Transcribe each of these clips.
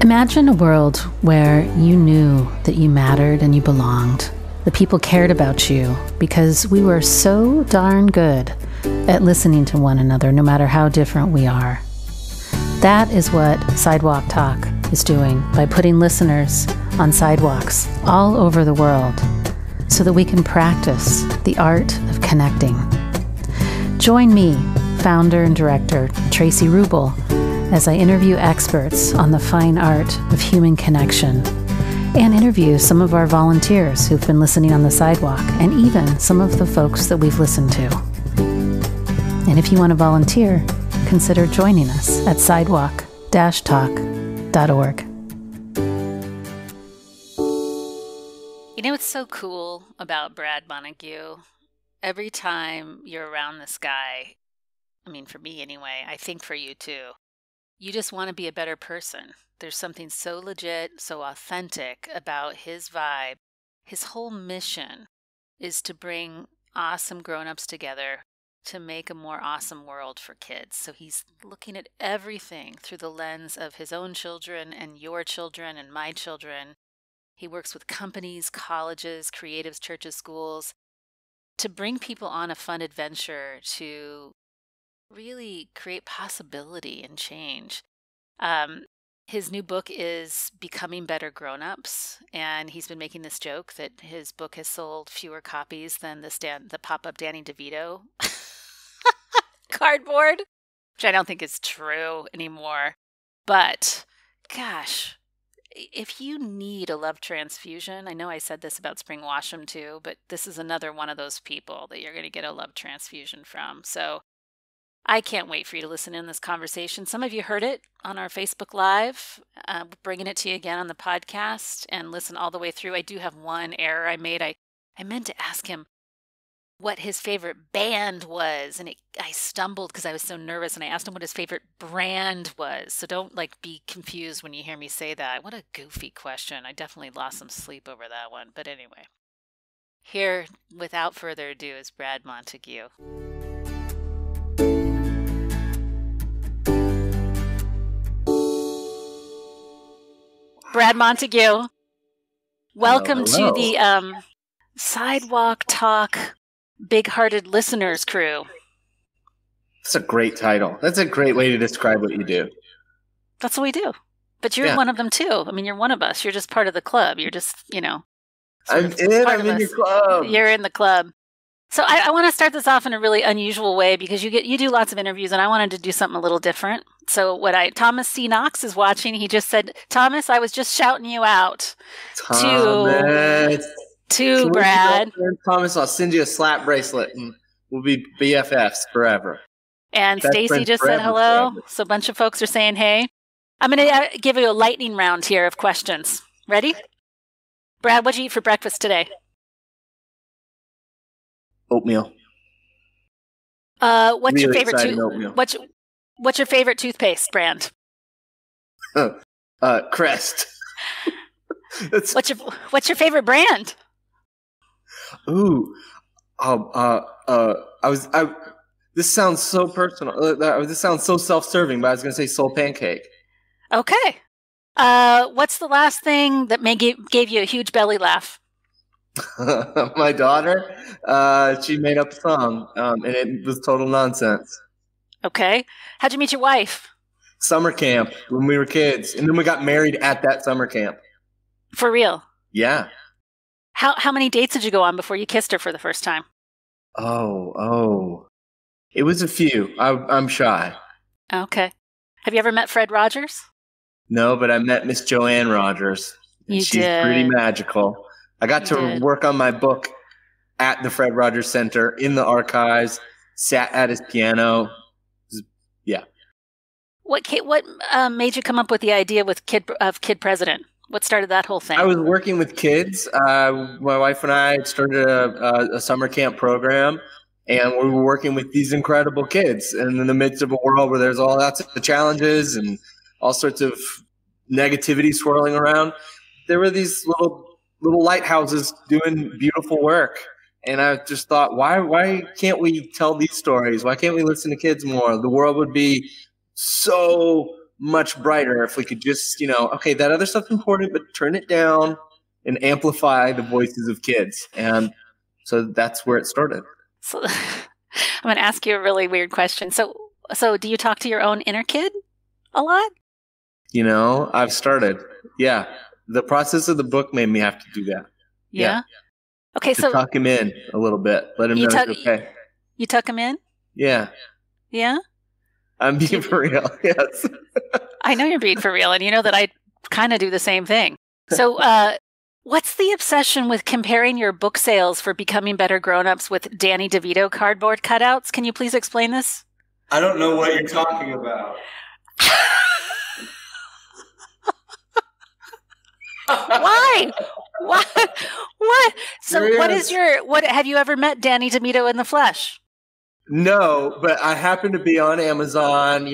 Imagine a world where you knew that you mattered and you belonged. The people cared about you because we were so darn good at listening to one another, no matter how different we are. That is what Sidewalk Talk is doing by putting listeners on sidewalks all over the world so that we can practice the art of connecting. Join me, founder and director Traci Rubel, as I interview experts on the fine art of human connection and interview some of our volunteers who've been listening on the sidewalk and even some of the folks that we've listened to. And if you want to volunteer, consider joining us at sidewalk-talk.org. You know what's so cool about Brad Montague? Every time you're around this guy, I mean, for me anyway, I think for you too, you just want to be a better person. There's something so legit, so authentic about his vibe. His whole mission is to bring awesome grown-ups together to make a more awesome world for kids. So he's looking at everything through the lens of his own children and your children and my children. He works with companies, colleges, creatives, churches, schools to bring people on a fun adventure to really create possibility and change. His new book is Becoming Better Grown-Ups, and he's been making this joke that his book has sold fewer copies than the pop-up Danny DeVito cardboard, which I don't think is true anymore. But gosh, if you need a love transfusion, I know I said this about Spring Washam too, but this is another one of those people that you're going to get a love transfusion from. So I can't wait for you to listen in this conversation. Some of you heard it on our Facebook Live, bringing it to you again on the podcast and listen all the way through. I do have one error I made. I meant to ask him what his favorite band was, and I stumbled because I was so nervous, and I asked him what his favorite brand was. So don't be confused when you hear me say that. What a goofy question. I definitely lost some sleep over that one. But anyway, here, without further ado, is Brad Montague. Brad Montague, welcome to the Sidewalk Talk Big-Hearted Listeners crew. That's a great title. That's a great way to describe what you do. That's what we do. But you're one of them too. I mean, you're one of us. You're just part of the club. You're just, I'm in your club. You're in the club. So I want to start this off in a really unusual way because you do lots of interviews, and I wanted to do something a little different. So Thomas C. Knox is watching. He just said, Thomas, I was just shouting you out. Thomas. To Brad. Thomas, I'll send you a slap bracelet, and we'll be BFFs forever. And Stacy just said hello. Forever. So a bunch of folks are saying hey. I'm going to give you a lightning round here of questions. Ready? Brad, what'd you eat for breakfast today? Oatmeal. What's your favorite oatmeal. What's your favorite toothpaste brand? Crest. What's your favorite brand? Ooh. This sounds so personal. This sounds so self-serving, but I was going to say Soul Pancake. Okay. What's the last thing that gave you a huge belly laugh? My daughter, she made up a song, and it was total nonsense. Okay. How'd you meet your wife? Summer camp when we were kids, and then we got married at that summer camp. For real? Yeah. How many dates did you go on before you kissed her for the first time? Oh. It was a few. I'm shy. Okay. Have you ever met Fred Rogers? No, but I met Miss Joanne Rogers. She's pretty magical. I got to work on my book at the Fred Rogers Center in the archives, sat at his piano. Yeah. What made you come up with the idea with Kid President? What started that whole thing? I was working with kids. My wife and I started a summer camp program, and we were working with these incredible kids. And in the midst of a world where there's all lots of challenges and all sorts of negativity swirling around, there were these little lighthouses doing beautiful work. And I just thought, why can't we tell these stories? Why can't we listen to kids more? The world would be so much brighter if we could just, okay, that other stuff's important, but turn it down and amplify the voices of kids. And so that's where it started. So I'm going to ask you a really weird question. So do you talk to your own inner kid a lot? I've started. Yeah. The process of the book made me have to do that. Yeah. Okay, so tuck him in a little bit. Let him know it's okay. You tuck him in? Yeah. Yeah? I'm being for real. Yes. I know you're being for real, and you know that I kind of do the same thing. So, what's the obsession with comparing your book sales for Becoming Better Grown-Ups with Danny DeVito cardboard cutouts? Can you please explain this? I don't know what you're talking about. Why? What? So what have you ever met Danny DeVito in the flesh? No, but I happen to be on Amazon,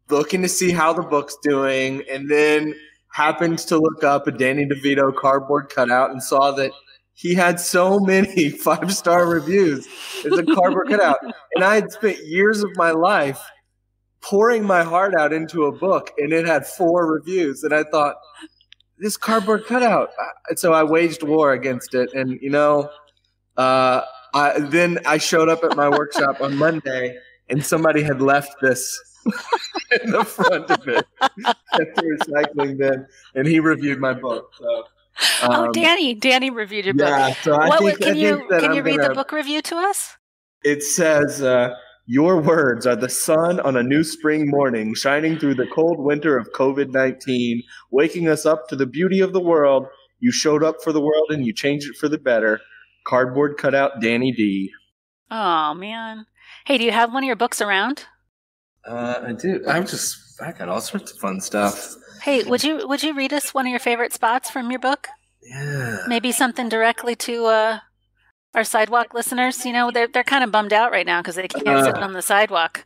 looking to see how the book's doing, and then happened to look up a Danny DeVito cardboard cutout and saw that he had so many 5-star reviews. It's a cardboard cutout. And I had spent years of my life pouring my heart out into a book, and it had 4 reviews. And I thought, this cardboard cutout. So I waged war against it. And, then I showed up at my workshop on Monday, and somebody had left this in the front of it at the recycling bin, and he reviewed my book. So, Danny reviewed your book. Yeah, so can you read the book review to us? It says, your words are the sun on a new spring morning, shining through the cold winter of COVID-19, waking us up to the beauty of the world. You showed up for the world, and you changed it for the better. Cardboard cutout Danny D. Oh, man. Hey, do you have one of your books around? I do. I got all sorts of fun stuff. Hey, would you read us one of your favorite spots from your book? Yeah. Maybe something directly to our sidewalk listeners. They're kind of bummed out right now because they can't sit on the sidewalk.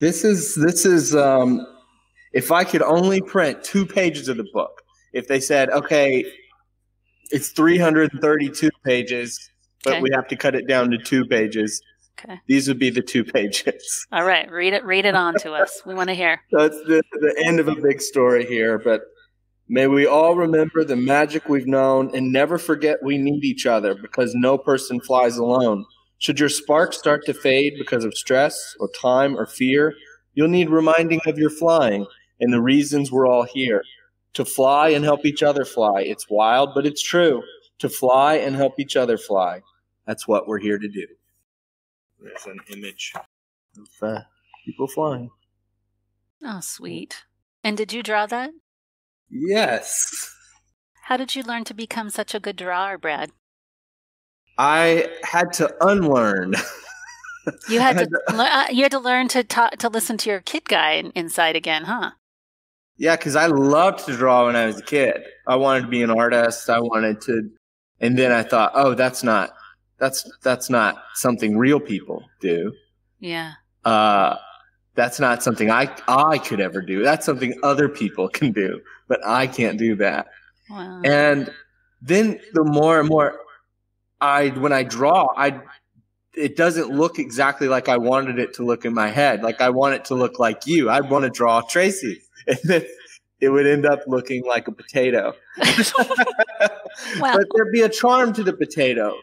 This is if I could only print 2 pages of the book. If they said, okay, it's 332 pages, but we have to cut it down to 2 pages. Okay. These would be the 2 pages. All right. Read it on to us. We want to hear. So it's the end of a big story here, but may we all remember the magic we've known and never forget we need each other because no person flies alone. Should your spark start to fade because of stress or time or fear, you'll need reminding of your flying and the reasons we're all here. To fly and help each other fly. It's wild, but it's true. To fly and help each other fly. That's what we're here to do. There's an image of people flying. Oh, sweet. And did you draw that? Yes. How did you learn to become such a good drawer, Brad? I had to unlearn. You had to learn to listen to your kid guy inside again, huh? Yeah, because I loved to draw when I was a kid. I wanted to be an artist. And then I thought, oh, that's not something real people do. Yeah. That's not something I could ever do. That's something other people can do, but I can't do that. Wow. And then the more and more when I draw, it doesn't look exactly like I wanted it to look in my head. Like I want it to look like you. I want to draw Traci. And then it would end up looking like a potato. Wow. But there'd be a charm to the potato.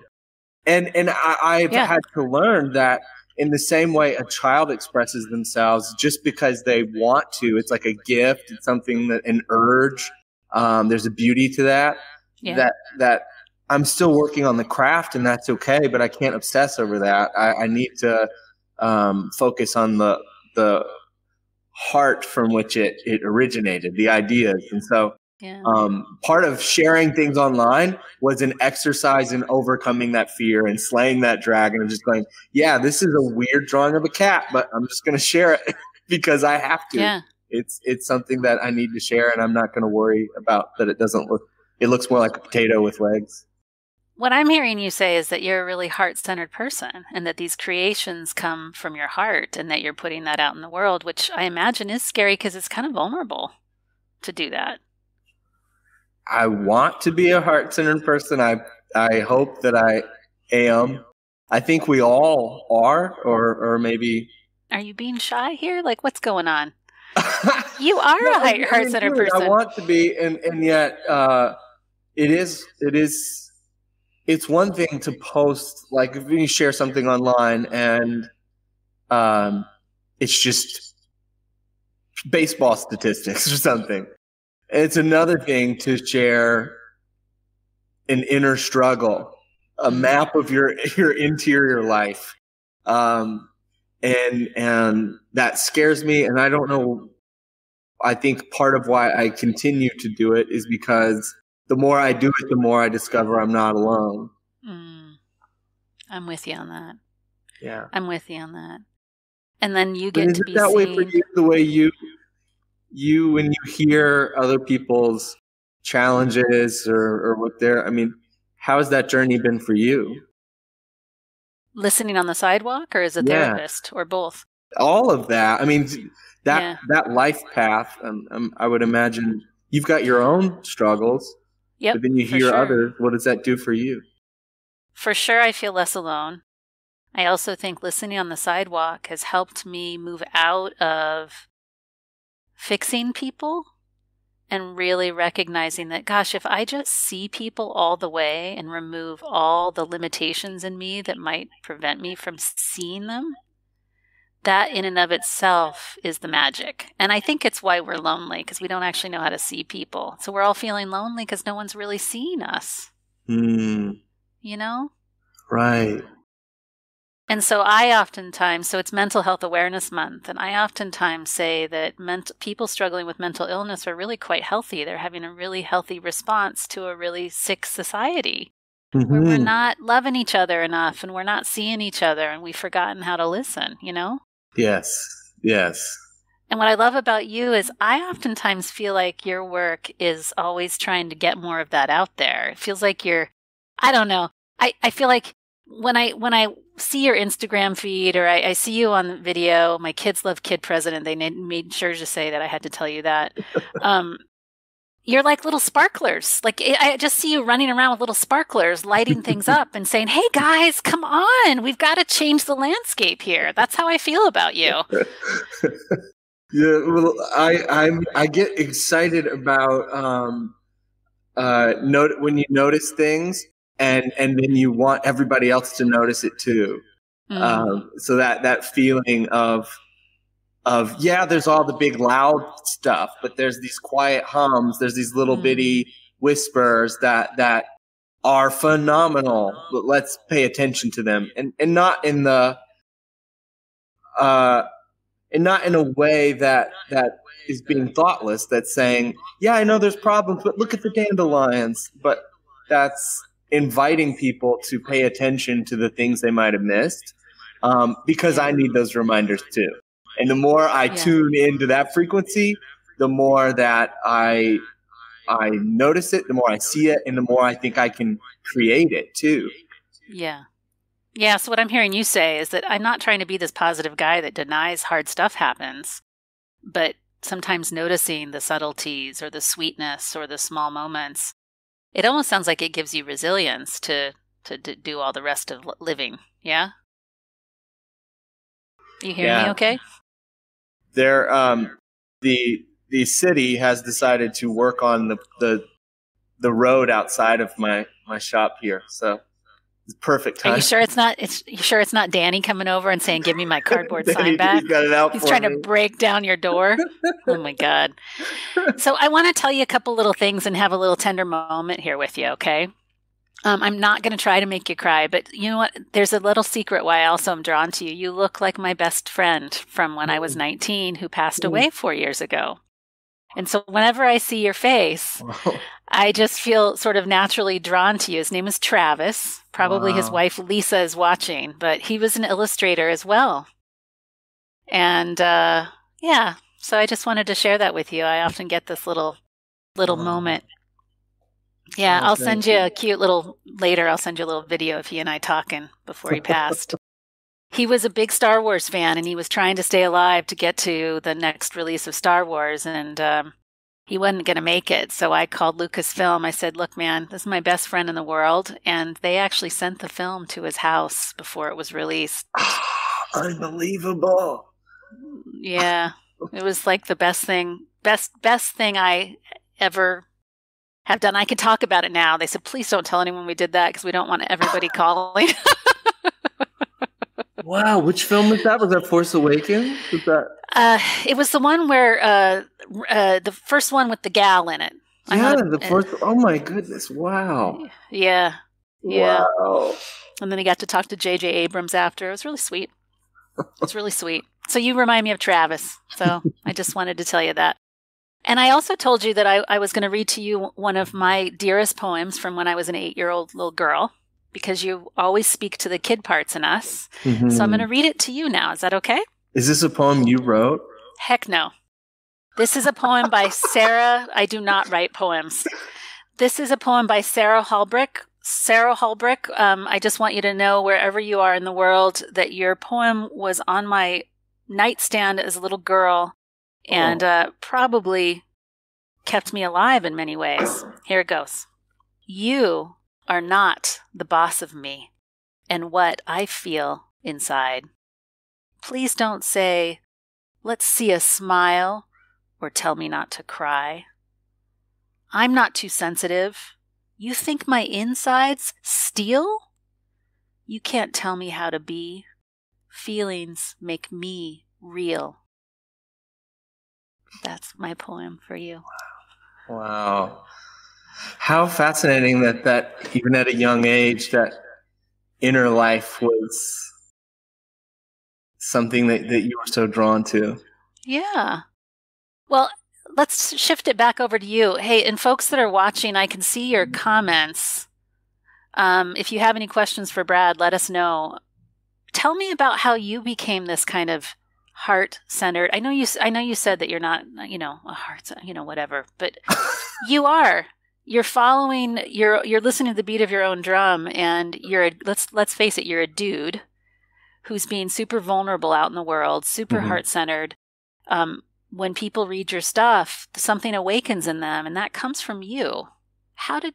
And I've had to learn that in the same way a child expresses themselves just because they want to. It's like a gift. It's something an urge. There's a beauty to that. Yeah. That I'm still working on the craft, and that's okay, but I can't obsess over that. I need to focus on the heart from which it originated, the ideas. And so part of sharing things online was an exercise in overcoming that fear and slaying that dragon and just going, yeah, this is a weird drawing of a cat, but I'm just going to share it because I have to. Yeah. It's something that I need to share, and I'm not going to worry about that it looks more like a potato with legs. What I'm hearing you say is that you're a really heart-centered person and that these creations come from your heart and that you're putting that out in the world, which I imagine is scary because it's kind of vulnerable to do that. I want to be a heart-centered person. I hope that I am. I think we all are, or maybe. Are you being shy here? Like, what's going on? You are No, a heart-centered really, person. I want to be, and yet it's one thing to post, like if you share something online and it's just baseball statistics or something. It's another thing to share an inner struggle, a map of your interior life. And that scares me. And I don't know, I think part of why I continue to do it is because the more I do it, the more I discover I'm not alone. I'm with you on that. Yeah. I'm with you on that. And then you get to be that seen. Way for you, the way you when you hear other people's challenges or what they're, I mean, how has that journey been for you? Listening on the sidewalk or as a therapist or both? All of that. I mean, that life path, I would imagine you've got your own struggles, but then you hear others. What does that do for you? For sure, I feel less alone. I also think listening on the sidewalk has helped me move out of fixing people and really recognizing that, gosh, if I just see people all the way and remove all the limitations in me that might prevent me from seeing them, that in and of itself is the magic. And I think it's why we're lonely, because we don't actually know how to see people. So we're all feeling lonely because no one's really seeing us. You know? Right. And so I oftentimes, so it's Mental Health Awareness Month, and I oftentimes say that people struggling with mental illness are really quite healthy. They're having a really healthy response to a really sick society where we're not loving each other enough and we're not seeing each other and we've forgotten how to listen, you know? Yes, yes. And what I love about you is I oftentimes feel like your work is always trying to get more of that out there. It feels like I don't know. I feel like when I see your Instagram feed or I see you on the video, my kids love Kid President. They made sure to say that I had to tell you that. You're like little sparklers. Like I just see you running around with little sparklers, lighting things up and saying, "Hey guys, come on. We've got to change the landscape here." That's how I feel about you. Yeah, well, I get excited about when you notice things and then you want everybody else to notice it too. So that feeling of there's all the big loud stuff, but there's these quiet hums, there's these little bitty whispers that are phenomenal, but let's pay attention to them and not in the and not in a way that is being thoughtless, that's saying, yeah, I know there's problems, but look at the dandelions. But that's inviting people to pay attention to the things they might have missed, because I need those reminders too. And the more I tune into that frequency, the more that I notice it, the more I see it, and the more I think I can create it too. Yeah. Yeah, so what I'm hearing you say is that I'm not trying to be this positive guy that denies hard stuff happens, but sometimes noticing the subtleties or the sweetness or the small moments, it almost sounds like it gives you resilience to do all the rest of living. Yeah? You hear me okay? There, the city has decided to work on the road outside of my shop here, so it's perfect time. Are you sure it's not Danny coming over and saying, "Give me my cardboard sign back"? He's got it out. He's trying to break down your door. Oh my God! So I want to tell you a couple little things and have a little tender moment here with you. Okay. I'm not going to try to make you cry, but you know what? There's a little secret why I also am drawn to you. You look like my best friend from when I was 19 who passed away 4 years ago. And so whenever I see your face, I just feel sort of naturally drawn to you. His name is Travis. Probably his wife, Lisa, is watching, but he was an illustrator as well. And so I just wanted to share that with you. I often get this little moment. Yeah, I'll send you a cute little, later I'll send you a little video of he and I talking before he passed. He was a big Star Wars fan, and he was trying to stay alive to get to the next release of Star Wars, and he wasn't going to make it. So I called Lucasfilm. I said, "Look, man, this is my best friend in the world," and they actually sent the film to his house before it was released. Unbelievable. Yeah. It was like the best thing I ever have done. I can talk about it now. They said, please don't tell anyone we did that because we don't want everybody calling. Wow, which film was that? Was that Force Awakens? Was that? It was the one where the first one with the gal in it. The first. Oh my goodness! Wow. Yeah. Wow. And then he got to talk to J.J. Abrams after. It was really sweet. It's really sweet. So you remind me of Travis. So I just wanted to tell you that. And I also told you that I was going to read to you one of my dearest poems from when I was an 8-year-old little girl, because you always speak to the kid parts in us. Mm-hmm. So I'm going to read it to you now. Is that okay? Is this a poem you wrote? Heck no. This is a poem by Sarah. I do not write poems. This is a poem by Sarah Hallbrick. Sarah Hallbrick, I just want you to know, wherever you are in the world, that your poem was on my nightstand as a little girl and probably kept me alive in many ways. Here it goes. You are not the boss of me and what I feel inside. Please don't say, let's see a smile, or tell me not to cry. I'm not too sensitive. You think my insides steel? You can't tell me how to be. Feelings make me real. That's my poem for you. Wow. How fascinating that even at a young age, that inner life was something that you were so drawn to. Yeah. Well, let's shift it back over to you. Hey, and folks that are watching, I can see your comments. If you have any questions for Brad, let us know. Tell me about how you became this kind of heart-centered. I know you said that you're not, a heart, whatever, but you are. You're following. You're listening to the beat of your own drum, and let's face it, you're a dude who's being super vulnerable out in the world, super heart-centered. When people read your stuff, something awakens in them, and that comes from you. How did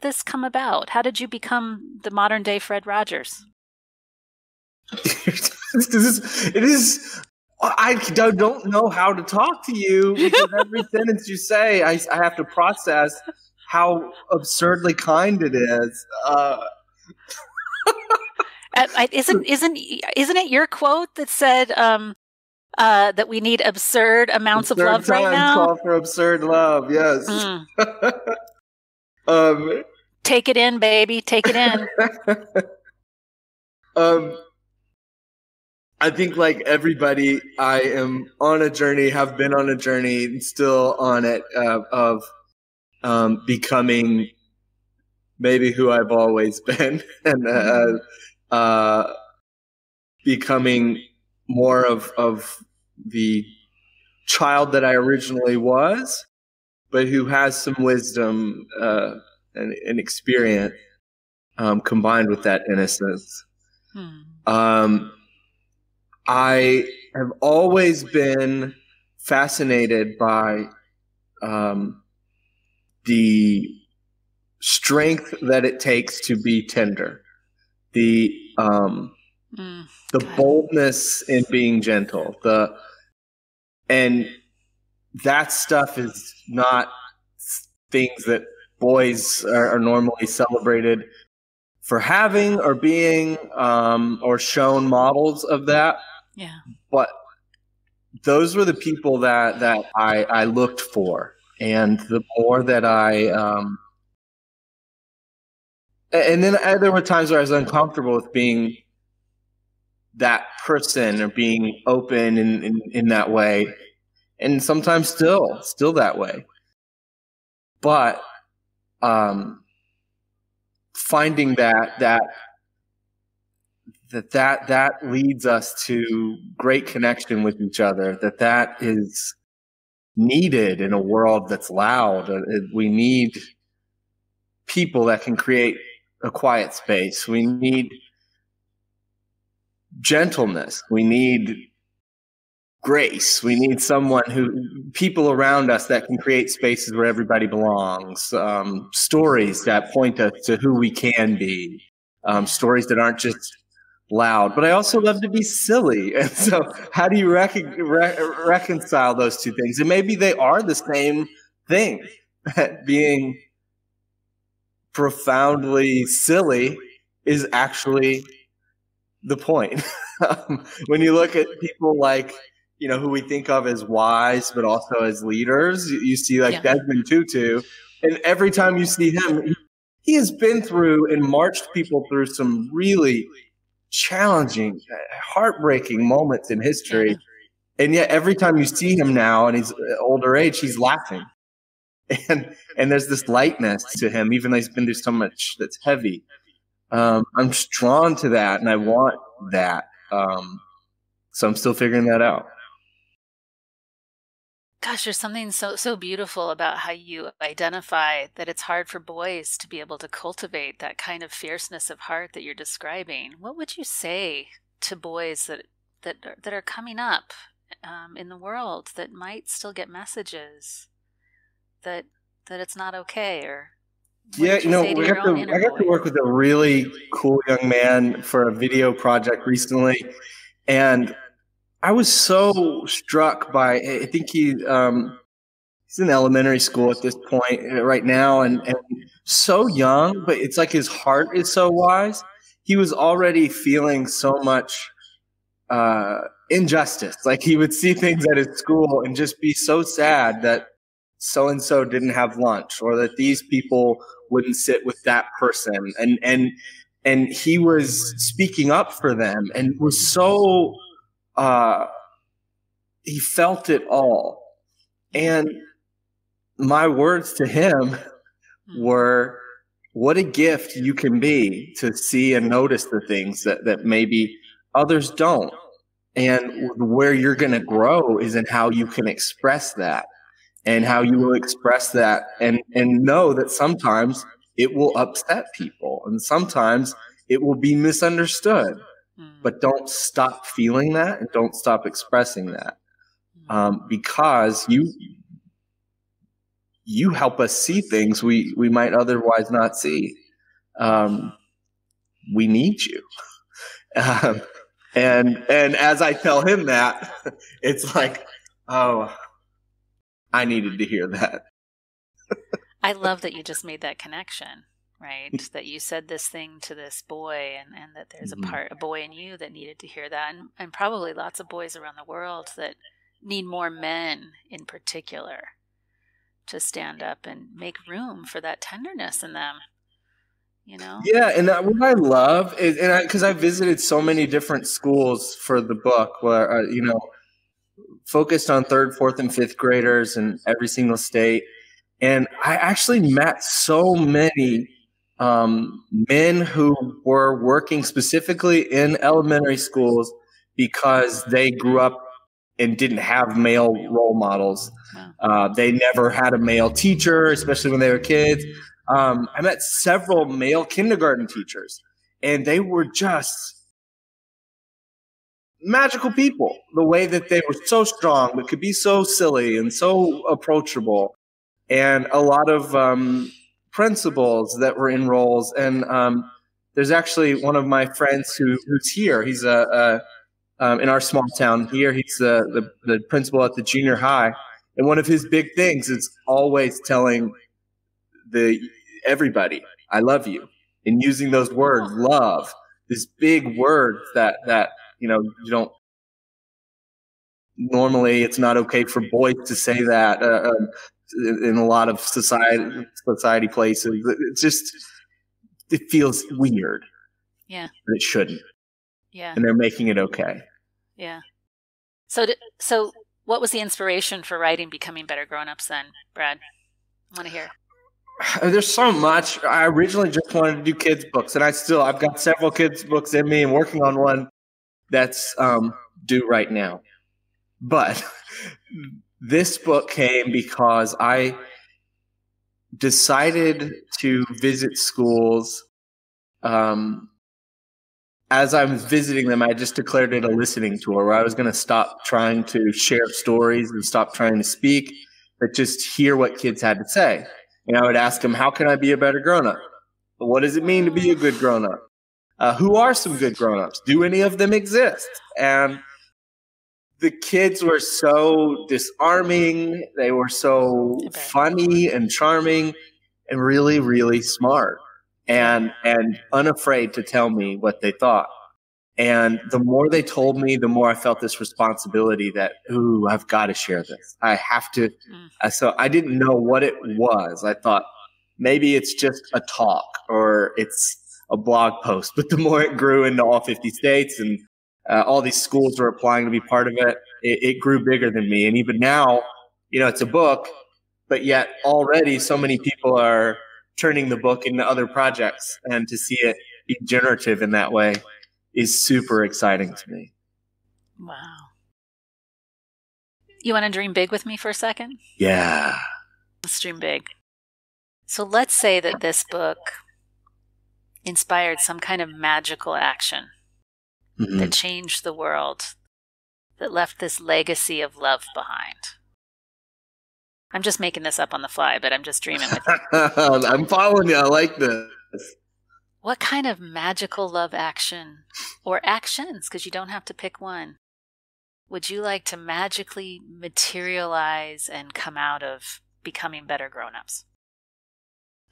this come about? How did you become the modern day Fred Rogers? It is. I don't know how to talk to you, because every sentence you say, I have to process how absurdly kind it is. Isn't it your quote that said that we need absurd amounts of love right now? Call for absurd love. Yes. Take it in, baby. Take it in. I think, like everybody, I am on a journey, have been on a journey, and still on it, of becoming maybe who I've always been, and becoming more of the child that I originally was, but who has some wisdom and experience combined with that innocence. I have always been fascinated by the strength that it takes to be tender, the boldness in being gentle, and that stuff is not things that boys are normally celebrated for having or being, or shown models of that. Yeah. But those were the people that I looked for. And the more that and then there were times where I was uncomfortable with being that person or being open in that way. And sometimes still that way. But finding that leads us to great connection with each other, that is needed in a world that's loud. We need people that can create a quiet space. We need gentleness. We need grace. We need people around us that can create spaces where everybody belongs. Stories that point us to who we can be. Stories that aren't just loud, but I also love to be silly. And so how do you reconcile those two things? And maybe they are the same thing, that being profoundly silly is actually the point. When you look at people like, who we think of as wise, but also as leaders, you see like Desmond Tutu, and every time you see him, he has been through and marched people through some really challenging, heartbreaking moments in history. And yet every time you see him now and he's older age, he's laughing. And there's this lightness to him, even though he's been through so much that's heavy. I'm just drawn to that, and I want that. So I'm still figuring that out. Gosh, there's something so beautiful about how you identify that it's hard for boys to be able to cultivate that kind of fierceness of heart that you're describing. What would you say to boys that are coming up in the world that might still get messages that it's not okay? Or I got to work with a really cool young man for a video project recently, and I was so struck by, I think he's in elementary school at this point right now, and so young, but it's like his heart is so wise. He was already feeling so much injustice. Like he would see things at his school and just be so sad that so-and-so didn't have lunch, or that these people wouldn't sit with that person. And he was speaking up for them, and was so, he felt it all. And my words to him were, what a gift you can be to see and notice the things that maybe others don't. And where you're going to grow is in how you can express that, and how you will express that and know that sometimes it will upset people and sometimes it will be misunderstood. But don't stop feeling that, and don't stop expressing that, because you help us see things we might otherwise not see. We need you. And as I tell him that, it's like, oh, I needed to hear that. I love that you just made that connection, right? That you said this thing to this boy, and that there's a boy in you that needed to hear that, and probably lots of boys around the world that need more men in particular to stand up and make room for that tenderness in them. Yeah, and what I love is, because I visited so many different schools for the book, where focused on 3rd, 4th, and 5th graders in every single state. And I actually met so many men who were working specifically in elementary schools because they grew up and didn't have male role models. They never had a male teacher, especially when they were kids. I met several male kindergarten teachers, and they were just magical people. The way that they were so strong, but could be so silly and so approachable, and a lot of principals that were in roles. And there's actually one of my friends who's here. He's in our small town here. He's the principal at the junior high, and one of his big things is always telling everybody, "I love you," and using those words, love, this big word that you don't normally. It's not okay for boys to say that in a lot of society places. It feels weird. Yeah, but it shouldn't. Yeah, and they're making it okay. Yeah. So what was the inspiration for writing Becoming Better Grown-Ups then, Brad? I want to hear. There's so much. I originally just wanted to do kids books, and I've got several kids books in me, and working on one that's due right now. But this book came because I decided to visit schools. As I was visiting them, I just declared it a listening tour, where I was going to stop trying to share stories and stop trying to speak, but just hear what kids had to say. And I would ask them, how can I be a better grown-up? What does it mean to be a good grown-up? Who are some good grown-ups? Do any of them exist? And the kids were so disarming. They were so funny and charming and really, really smart and unafraid to tell me what they thought. And the more they told me, the more I felt this responsibility that, ooh, I've got to share this. I have to. So I didn't know what it was. I thought maybe it's just a talk or it's a blog post. But the more it grew into all 50 states and all these schools were applying to be part of it, it grew bigger than me. And even now, it's a book, but yet already so many people are turning the book into other projects. And to see it be generative in that way is super exciting to me. Wow. You want to dream big with me for a second? Yeah. Let's dream big. So let's say that this book inspired some kind of magical action that changed the world, that left this legacy of love behind. I'm just making this up on the fly, but I'm just dreaming with you. I'm following you. I like this. What kind of magical love action, or actions, because you don't have to pick one, would you like to magically materialize and come out of becoming better grown-ups?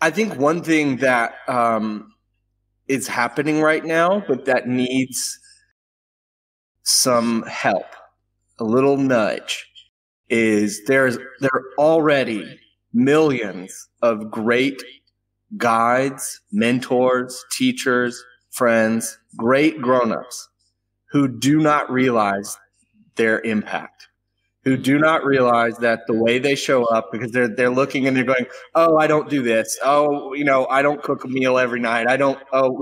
I think one thing that is happening right now, but that needs some help, a little nudge, is there are already millions of great guides, mentors, teachers, friends, great grown-ups who do not realize their impact, who do not realize that the way they show up, because they're looking and they're going, oh, I don't do this. Oh, I don't cook a meal every night. We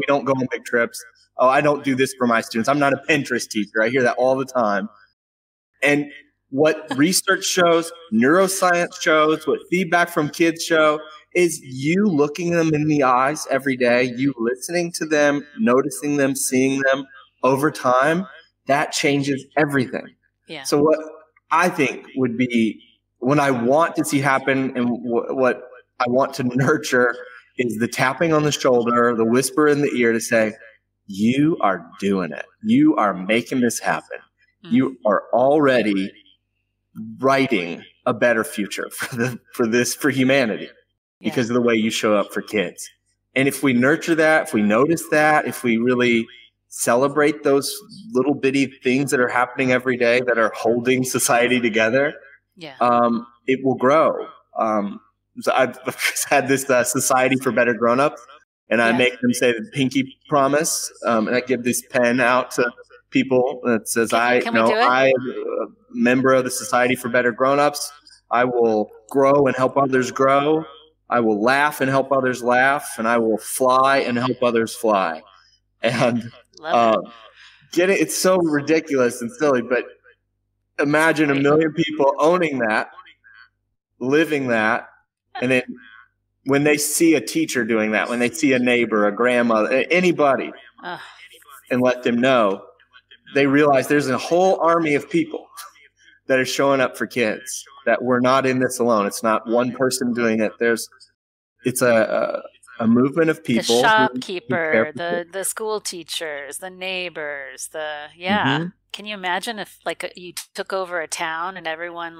don't go on big trips. Oh, I don't do this for my students. I'm not a Pinterest teacher. I hear that all the time. And what research shows, neuroscience shows, what feedback from kids show is you looking them in the eyes every day, you listening to them, noticing them, seeing them over time, that changes everything. Yeah. So what I think would be what I want to see happen and what I want to nurture is the tapping on the shoulder, the whisper in the ear to say, you are doing it. You are making this happen. You are already writing a better future for humanity because of the way you show up for kids. And if we nurture that, if we notice that, if we really celebrate those little bitty things that are happening every day that are holding society together, it will grow. So I've had this Society for Better Grown-Ups, and I make them say the pinky promise, and I give this pen out to people that says, I'm a member of the Society for Better Grown-Ups. I will grow and help others grow. I will laugh and help others laugh, and I will fly and help others fly. And it's so ridiculous and silly, but imagine a million people owning that, living that, and then when they see a teacher doing that, when they see a neighbor, a grandmother, anybody, and let them know, they realize there's a whole army of people that are showing up for kids, that we're not in this alone. It's not one person doing it. It's a movement of people. The shopkeeper, the school teachers, the neighbors, Can you imagine if you took over a town and everyone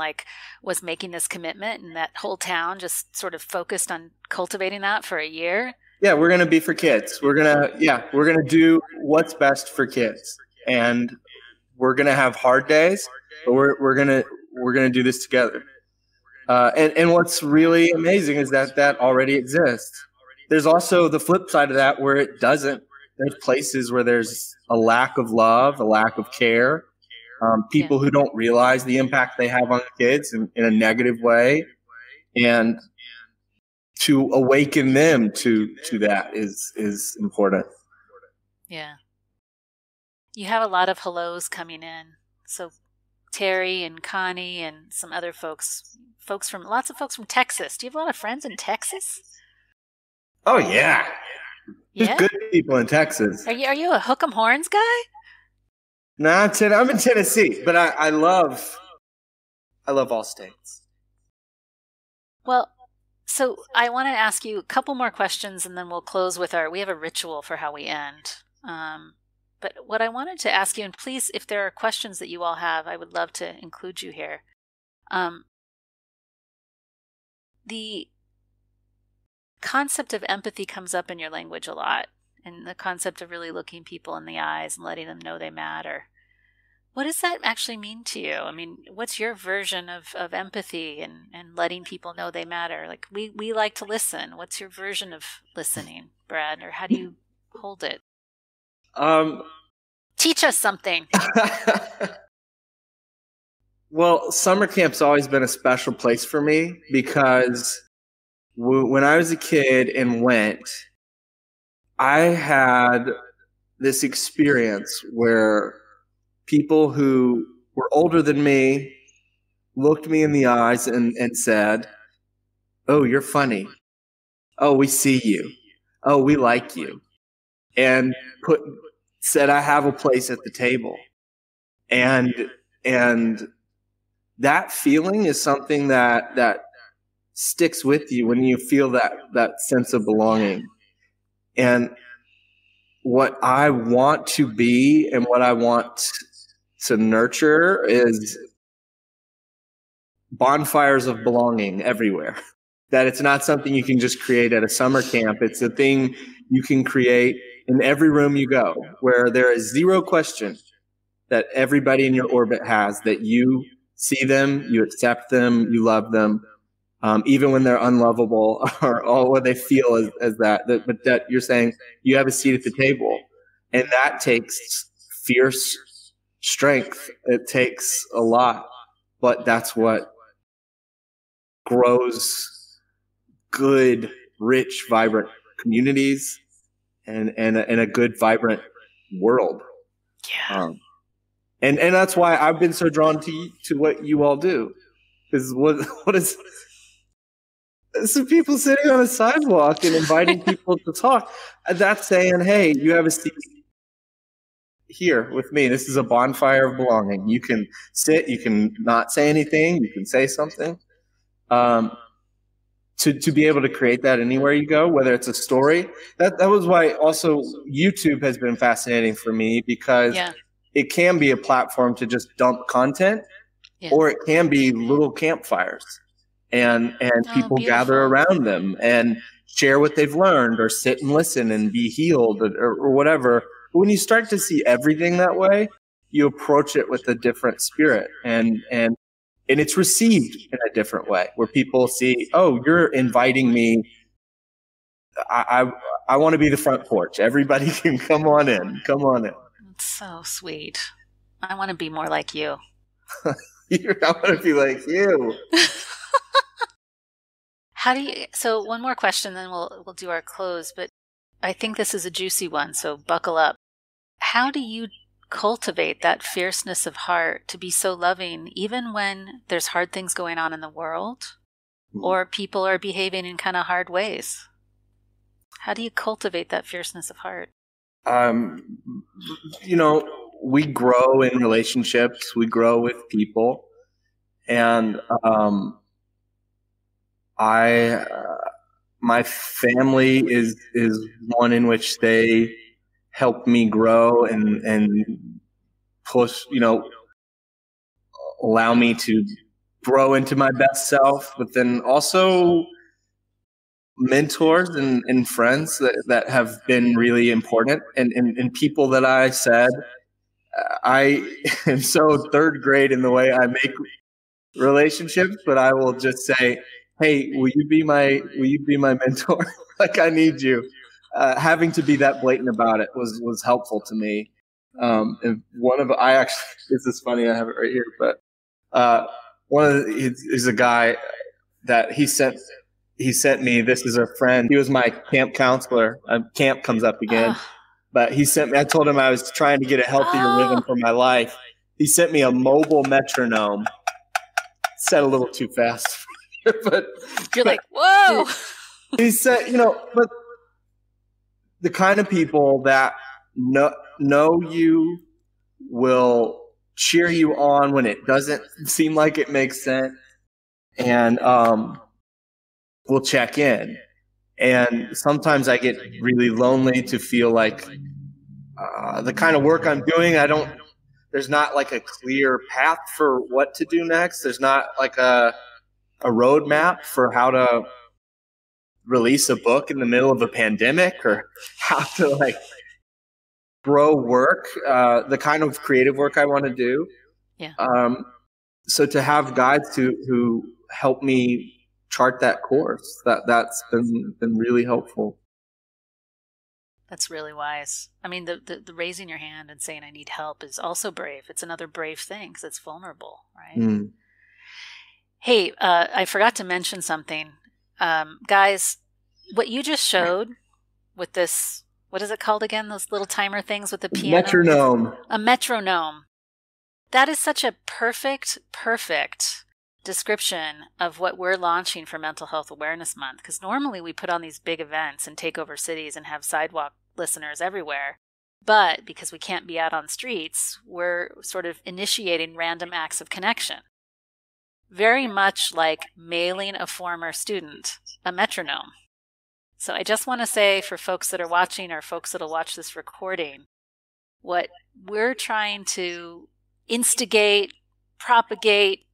was making this commitment and that whole town just sort of focused on cultivating that for a year? Yeah, we're going to be for kids. We're going to do what's best for kids. And we're going to have hard days, but we're going to do this together. And what's really amazing is that already exists. There's also the flip side of that where it doesn't. There's places where there's a lack of love, a lack of care, people who don't realize the impact they have on kids in a negative way. And to awaken them to that is important. Yeah. You have a lot of hellos coming in. So Terry and Connie and some other lots of folks from Texas. Do you have a lot of friends in Texas? Oh yeah. Yeah? There's good people in Texas. Are you a hook 'em horns guy? No, I'm in Tennessee, but I love all states. Well, so I want to ask you a couple more questions and then we'll close with we have a ritual for how we end. But what I wanted to ask you, and please, if there are questions that you all have, I would love to include you here. The concept of empathy comes up in your language a lot, and the concept of really looking people in the eyes and letting them know they matter. What does that actually mean to you? I mean, what's your version of empathy and letting people know they matter? Like, we like to listen. What's your version of listening, Brad? Or how do you hold it? Teach us something. Well, summer camp's always been a special place for me because when I was a kid and went, I had this experience where people who were older than me looked me in the eyes and said, "Oh, you're funny. Oh, we see you. Oh, we like you." And said, "I have a place at the table." And that feeling is something that sticks with you when you feel that sense of belonging. And what I want to be and what I want to nurture is bonfires of belonging everywhere. That it's not something you can just create at a summer camp. It's a thing you can create in every room you go, where there is zero question that everybody in your orbit has, that you see them, you accept them, you love them, even when they're unlovable or what they feel as that. But that you're saying you have a seat at the table. And that takes fierce strength. It takes a lot, but that's what grows good, rich, vibrant communities and a good, vibrant world. Yeah. And that's why I've been so drawn to what you all do. Is what is some people sitting on a sidewalk and inviting people to talk. That's saying, "Hey, you have a seat here with me. This is a bonfire of belonging. You can sit, you can not say anything, you can say something." To be able to create that anywhere you go, whether it's a story, that was why also YouTube has been fascinating for me, because it can be a platform to just dump content, or it can be little campfires, and people gather around them and share what they've learned, or sit and listen and be healed, or whatever. But when you start to see everything that way, you approach it with a different spirit, and it's received in a different way, where people see, "Oh, you're inviting me. I want to be the front porch. Everybody can come on in. Come on in." It's so sweet. I want to be more like you. I want to be like you. So one more question, then we'll do our close, but I think this is a juicy one, so buckle up. How do you cultivate that fierceness of heart to be so loving, even when there's hard things going on in the world, or people are behaving in kind of hard ways? How do you cultivate that fierceness of heart? We grow in relationships, we grow with people, and my family is one in which they help me grow and push, allow me to grow into my best self, but then also mentors and friends that have been really important, and people that I said, I am so third grade in the way I make relationships, but I will just say, "Hey, will you be my mentor?" Like, I need you. Having to be that blatant about it was helpful to me. And this is funny, I have it right here, but is a guy that he sent me. This is a friend. He was my camp counselor. Camp comes up again, but he sent me. I told him I was trying to get a healthier rhythm for my life. He sent me a mobile metronome. Said a little too fast, but you're like, whoa. He said, but the kind of people that know you, will cheer you on when it doesn't seem like it makes sense, and will check in. And sometimes I get really lonely to feel like the kind of work I'm doing, there's not like a clear path for what to do next. There's not like a roadmap for how to release a book in the middle of a pandemic, or how to like grow work, the kind of creative work I want to do. Yeah. So to have guides who help me chart that course, that's been really helpful. That's really wise. I mean, the raising your hand and saying I need help is also brave. It's another brave thing because it's vulnerable, right? Mm. Hey, I forgot to mention something. Guys, what you just showed with this, what is it called again? Those little timer things with the piano? Metronome. A metronome. That is such a perfect description of what we're launching for Mental Health Awareness Month. Because normally we put on these big events and take over cities and have sidewalk listeners everywhere. But because we can't be out on streets, we're sort of initiating random acts of connection. Very much like mailing a former student a metronome. So I just want to say for folks that are watching or folks that'll watch this recording, what we're trying to instigate, propagate,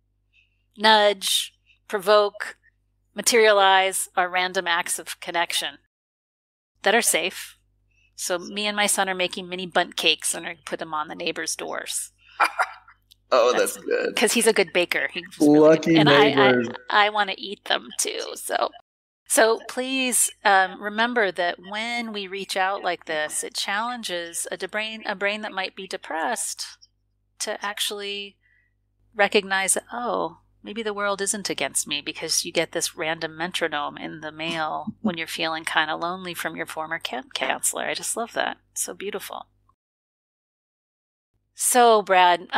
nudge, provoke, materialize are random acts of connection that are safe. So me and my son are making mini bundt cakes and I put them on the neighbors' doors. Oh, that's good. Because he's a good baker. He's lucky really neighbors. And I want to eat them too. So please remember that when we reach out like this, it challenges a brain that might be depressed to actually recognize that, oh, maybe the world isn't against me, because you get this random metronome in the mail when you're feeling kind of lonely from your former camp counselor. I just love that. It's so beautiful. So, Brad,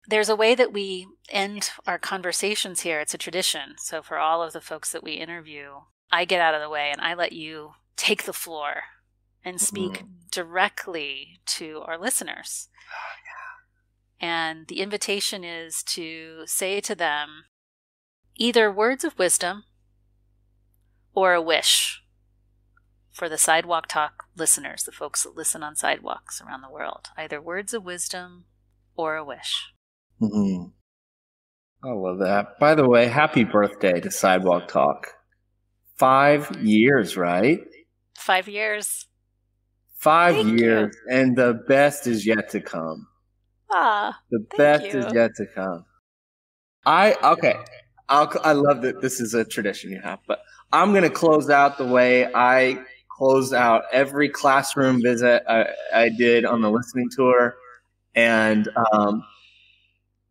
there's a way that we end our conversations here. It's a tradition. So for all of the folks that we interview, I get out of the way and I let you take the floor and speak directly to our listeners. And the invitation is to say to them either words of wisdom or a wish for the Sidewalk Talk listeners, the folks that listen on sidewalks around the world. Either words of wisdom or a wish. Mm-hmm. I love that. By the way, happy birthday to Sidewalk Talk. 5 years, right? 5 years. 5 Thank years, you. and the best is yet to come. The best is yet to come. I love that this is a tradition you have, but I'm going to close out the way I close out every classroom visit I did on the listening tour, and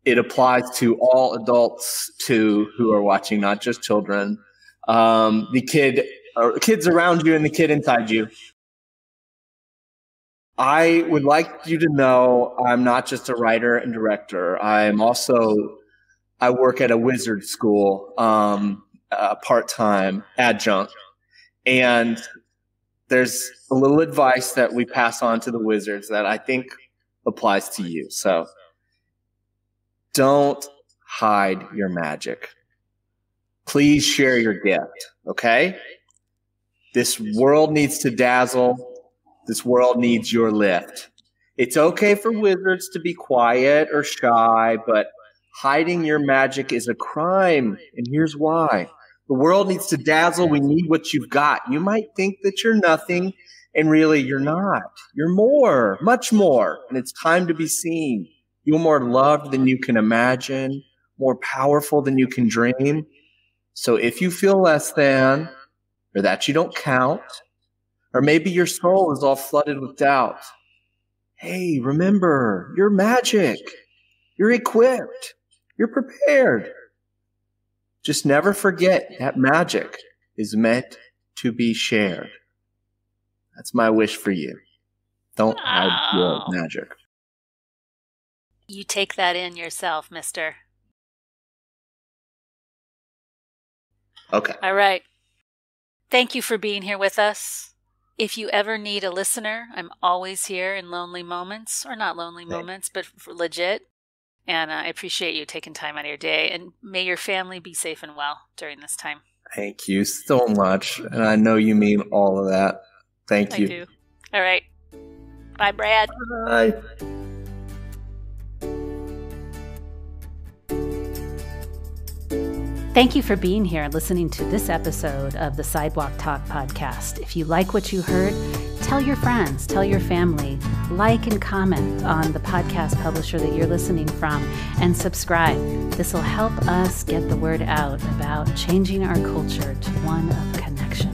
it applies to all adults too who are watching, not just children. The kids around you and the kid inside you. I would like you to know I'm not just a writer and director. I work at a wizard school, part-time adjunct. And there's a little advice that we pass on to the wizards that I think applies to you. So don't hide your magic. Please share your gift, okay? This world needs to dazzle. This world needs your lift. It's okay for wizards to be quiet or shy, but hiding your magic is a crime, and here's why. The world needs to dazzle. We need what you've got. You might think that you're nothing, and really you're not. You're more, much more, and it's time to be seen. You're more loved than you can imagine, more powerful than you can dream. So if you feel less than, or that you don't count, or maybe your soul is all flooded with doubt, hey, remember, you're magic. You're equipped. You're prepared. Just never forget that magic is meant to be shared. That's my wish for you. Don't hide your magic. You take that in yourself, mister. Okay. All right. Thank you for being here with us. If you ever need a listener, I'm always here in lonely moments, or not lonely moments, but legit. And I appreciate you taking time out of your day. And may your family be safe and well during this time. Thank you so much. And I know you mean all of that. Thank you. I do. All right. Bye, Brad. Bye. Thank you for being here and listening to this episode of the Sidewalk Talk podcast. If you like what you heard, tell your friends, tell your family, like and comment on the podcast publisher that you're listening from, and subscribe. This will help us get the word out about changing our culture to one of connection.